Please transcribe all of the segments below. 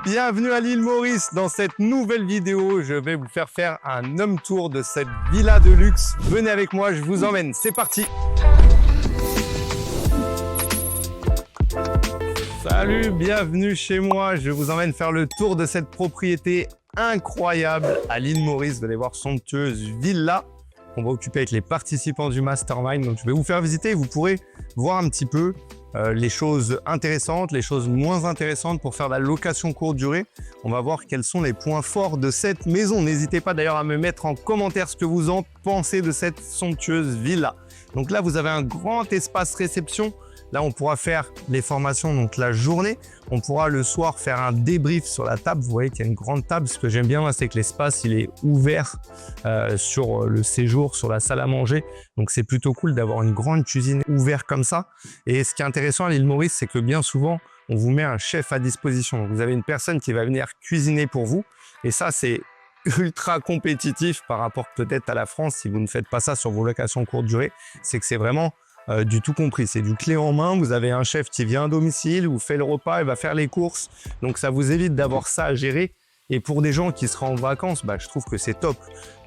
Bienvenue à l'île Maurice. Dans cette nouvelle vidéo, je vais vous faire un home tour de cette villa de luxe. Venez avec moi, je vous emmène. C'est parti. Salut, bienvenue chez moi. Je vous emmène faire le tour de cette propriété incroyable à l'île Maurice. Vous allez voir, somptueuse villa qu'on va occuper avec les participants du Mastermind. Donc, je vais vous faire visiter et vous pourrez voir un petit peu les choses intéressantes, les choses moins intéressantes pour faire de la location courte durée. On va voir quels sont les points forts de cette maison. N'hésitez pas d'ailleurs à me mettre en commentaire ce que vous en pensez de cette somptueuse villa. Donc là, vous avez un grand espace réception. Là, on pourra faire les formations donc la journée. On pourra le soir faire un débrief sur la table. Vous voyez qu'il y a une grande table. Ce que j'aime bien, c'est que l'espace il est ouvert sur le séjour, sur la salle à manger. Donc, c'est plutôt cool d'avoir une grande cuisine ouverte comme ça. Et ce qui est intéressant à l'île Maurice, c'est que bien souvent, on vous met un chef à disposition. Donc, vous avez une personne qui va venir cuisiner pour vous. Et ça, c'est ultra compétitif par rapport peut-être à la France. Si vous ne faites pas ça sur vos locations courte durée, c'est que c'est vraiment du tout compris. C'est du clé en main. Vous avez un chef qui vient à domicile, vous fait le repas, il va faire les courses. Donc, ça vous évite d'avoir ça à gérer. Et pour des gens qui seraient en vacances, je trouve que c'est top.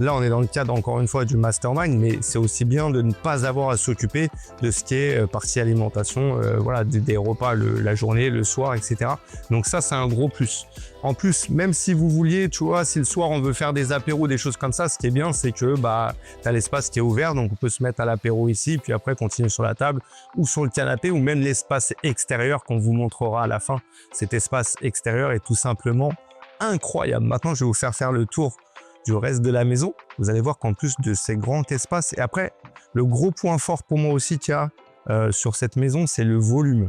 Là, on est dans le cadre, encore une fois, du Mastermind, mais c'est aussi bien de ne pas avoir à s'occuper de ce qui est partie alimentation, voilà, des repas la journée, le soir, etc. Donc ça, c'est un gros plus. En plus, même si vous vouliez, tu vois, si le soir, on veut faire des apéros, des choses comme ça, ce qui est bien, c'est que tu as l'espace qui est ouvert, donc on peut se mettre à l'apéro ici, puis après continuer sur la table ou sur le canapé, ou même l'espace extérieur qu'on vous montrera à la fin. Cet espace extérieur est tout simplement incroyable. Maintenant, je vais vous faire le tour du reste de la maison. Vous allez voir qu'en plus de ces grands espaces, et après, le gros point fort pour moi aussi qu'il y a sur cette maison, c'est le volume.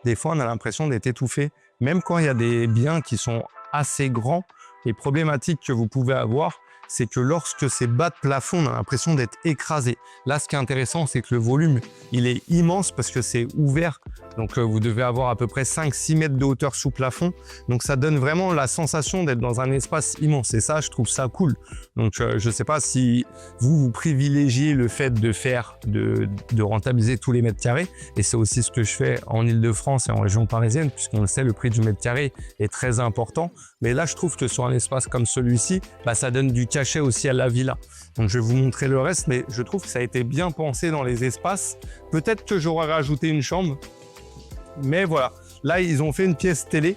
Des fois, on a l'impression d'être étouffé, même quand il y a des biens qui sont assez grands. Les problématiques que vous pouvez avoir, c'est que lorsque c'est bas de plafond, on a l'impression d'être écrasé. Là, ce qui est intéressant, c'est que le volume, il est immense parce que c'est ouvert. Donc, vous devez avoir à peu près 5-6 mètres de hauteur sous plafond. Donc, ça donne vraiment la sensation d'être dans un espace immense. Et ça, je trouve ça cool. Donc, je ne sais pas si vous privilégiez le fait de rentabiliser tous les mètres carrés. Et c'est aussi ce que je fais en Île-de-France et en région parisienne, puisqu'on le sait, le prix du mètre carré est très important. Mais là, je trouve que sur un espace comme celui-ci, ça donne du cachet aussi à la villa. Donc, je vais vous montrer le reste, mais je trouve que ça a été bien pensé dans les espaces. Peut-être que j'aurais rajouté une chambre. Mais voilà, là, ils ont fait une pièce télé.